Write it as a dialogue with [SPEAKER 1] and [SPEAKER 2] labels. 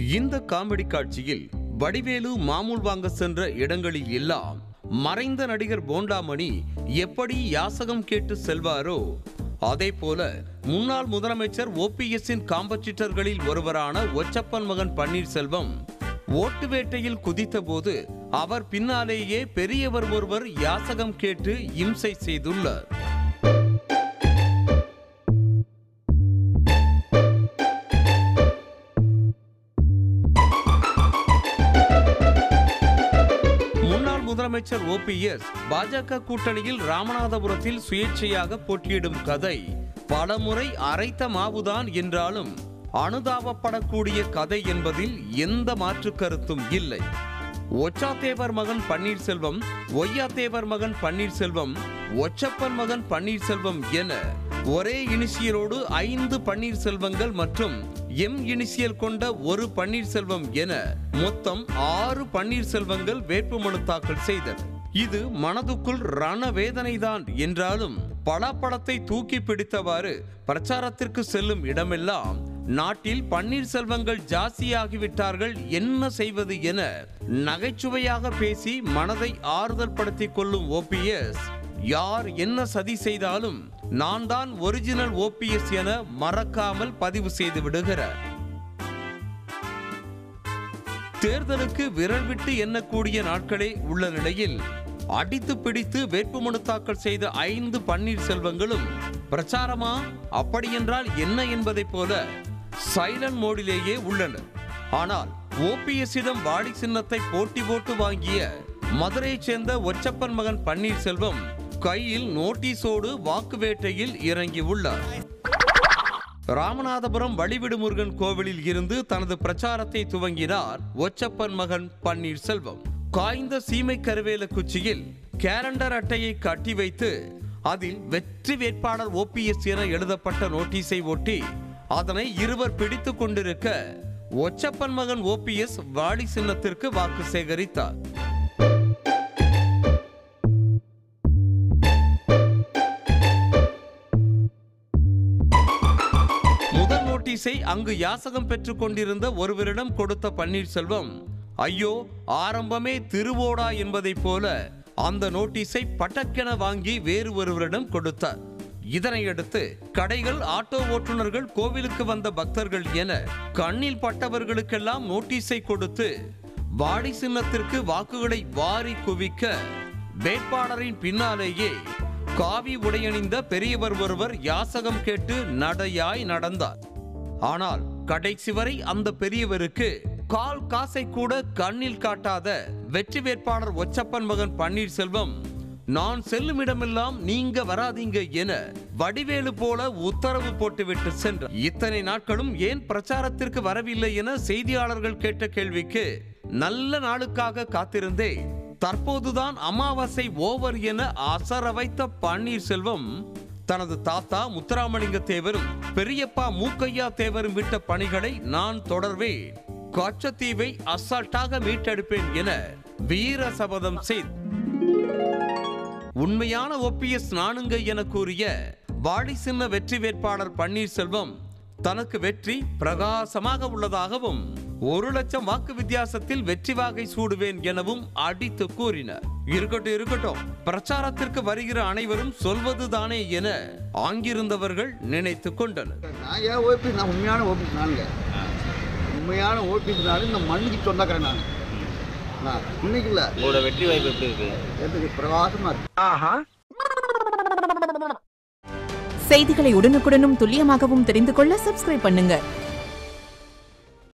[SPEAKER 1] இந்த காமெடி காட்சியில் வடிவேலு மாமூல் வாங்க சென்ற இடங்களில் எல்லாம் மறைந்த நடிகர் போண்டாமணி எப்படி யாசகம் கேட்டு செல்வாரோ அதே போல முன்னாள் முதலமைச்சர் ஓபிஎஸ்ஸின் காம்படிட்டர்களில் ஒருவரான ஒச்சப்பன் மகன் பன்னீர்செல்வம் ஓட்டு வேட்டையில் குதித்த போது அவர் பின்னாலேயே பெரியவர் ஒருவர் யாசகம் கேட்டு இம்சை செய்துள்ளார். முதலமைச்சர் ஓபிஎஸ் பாஜக கூட்டணியில் ராமநாதபுரத்தில் சுயேட்சையாக போட்டியிடும் கதை பலமுறை அரைத்த மாவுதான் என்றாலும் அனுதாபப்படக்கூடிய கதை என்பதில் எந்த மாற்று கருத்தும் இல்லை. ஒச்சாத்தேவர் மகன் பன்னீர்செல்வம், ஒய்யாத்தேவர் மகன் பன்னீர்செல்வம், ஒச்சப்பன் மகன் பன்னீர்செல்வம் என ஒரே இனிஷியலோடு 5 பன்னீர்செல்வங்கள் மற்றும் எம் இனிஷியல் கொண்ட ஒரு பன்னீர்செல்வம் என மொத்தம் 6 பன்னீர்செல்வங்கள் வேட்புமனு தாக்கல் செய்தனர். இது மனதுக்குள் ரணவேதனைதான் என்றாலும் பலாப்பழத்தை தூக்கி பிடித்தவாறு பிரச்சாரத்திற்கு செல்லும் இடமெல்லாம் நாட்டில் பன்னீர்செல்வங்கள் ஜாஸ்தியாகிவிட்டார்கள், என்ன செய்வது என நகைச்சுவையாக பேசி மனதை ஆறுதல் படுத்திக் கொள்ளும் ஓபிஎஸ் யார் என்ன சதி செய்தாலும் நான் தான் ஒரிஜினல் ஓபிஎஸ் என மறக்காமல் பதிவு செய்து விடுகிறார். தேர்தலுக்கு விரல் விட்டு எண்ணக்கூடிய நாட்களே உள்ள நிலையில் அடித்து பிடித்து வேட்புமனு தாக்கல் செய்த 5 பன்னீர்செல்வங்களும் பிரச்சாரமா அப்படியென்றால் என்ன என்பதை போல சைலண்ட் மோடிலேயே உள்ளனர். ஆனால் ஓபிஎஸ்ஸிடம் வாடி சின்னத்தை போட்டி போட்டு வாங்கிய மதுரையைச் சேர்ந்த ஒச்சப்பன் மகன் பன்னீர்செல்வம் கையில் நோட்டீஸோடு வாக்கு வேட்டையில் இறங்கி உள்ளார். ராமநாதபுரம் வழிவிடு முருகன் கோவிலில் இருந்து தனது பிரச்சாரத்தை துவங்கினார் ஒச்சப்பன் மகன் பன்னீர்செல்வம். காய்ந்த சீமை கருவேல குச்சியில் கேலண்டர் அட்டையை கட்டி வைத்து அதில் வெற்றி வேட்பாளர் ஓபிஎஸ் என எழுதப்பட்ட நோட்டீஸை ஒட்டி அதனை இருவர் பிடித்துக் கொண்டிருக்க ஒச்சப்பன் மகன் ஓபிஎஸ் வாடி சின்னத்திற்கு வாக்கு சேகரித்தார். முதல் நோட்டீஸை அங்கு யாசகம் பெற்றுக் கொண்டிருந்த ஒருவரிடம் கொடுத்த பன்னீர்செல்வம் ஐயோ ஆரம்பமே திருவோடா என்பதை போல அந்த நோட்டீஸை பட்டக்கென வாங்கி வேறு ஒருவரிடம் கொடுத்தார். இதனையடுத்து கடைகள், ஆட்டோ ஓட்டுநர்கள், கோவிலுக்கு வந்த பக்தர்கள் என கண்ணில் பட்டவர்களுக்கெல்லாம் நோட்டீஸை கொடுத்து வாடி சின்னத்திற்கு வாக்குகளை வாரி குவிக்க வேட்பாளரின் பின்னாலேயே காவி உடையணிந்த பெரியவர் ஒருவர் யாசகம் கேட்டு நடையாய் நடந்தார். ஆனால் கடைசி வரை அந்த பெரியவருக்கு கால் காசை கூட கண்ணில் காட்டாத வெற்றி வேட்பாளர் ஒச்சப்பன் மகன் பன்னீர்செல்வம் நான் செல்லும் இடமெல்லாம் நீங்க வராதீங்க என வடிவேலு போல உத்தரவு போட்டுவிட்டு சென்றார். இத்தனை நாட்களும் ஏன் பிரச்சாரத்திற்கு வரவில்லை என செய்தியாளர்கள் கேட்ட கேள்விக்கு நல்ல நாளுக்காக காத்திருந்தே தற்போதுதான் அமாவாசை ஓவர் என அசர வைத்த பன்னீர்செல்வம் தனது தாத்தா முத்துராமலிங்க தேவரும் பெரியப்பா மூக்கையா தேவரும் விட்ட பணிகளை நான் தொடர்வேன், கச்சத்தீவை அசால்ட்டாக மீட்டெடுப்பேன் என வீர சபதம் செய்து உண்மையான ஓபிஎஸ் நானுங்க என கூறிய வாடி சின்ன வெற்றி வேட்பாளர் பன்னீர்செல்வம் தனக்கு வெற்றி பிரகாசமாக உள்ளதாகவும் 1,00,000 வாக்கு வித்தியாசத்தில் வெற்றி வாகை சூடுவேன் எனவும் அடித்து கூறினார். இருக்கட்டும், பிரச்சாரத்திற்கு வருகிற அனைவரும் சொல்வது தானே என ஆங்கிருந்தவர்கள் நினைத்து கொண்டனர்.
[SPEAKER 2] உண்மையான ஓபிஎஸ் நானு இந்த மண்ணுக்கு சொந்தக்காரன் நான் இன்னைக்கு இல்ல. உங்களோட வெற்றி வாய்ப்பு எப்படி இருக்கு? எனக்கு பிரகாசமா இருக்கு.
[SPEAKER 3] செய்திகளை உடனுக்குடனும் துல்லியமாகவும் தெரிந்து கொள்ள சப்ஸ்கிரைப் பண்ணுங்க.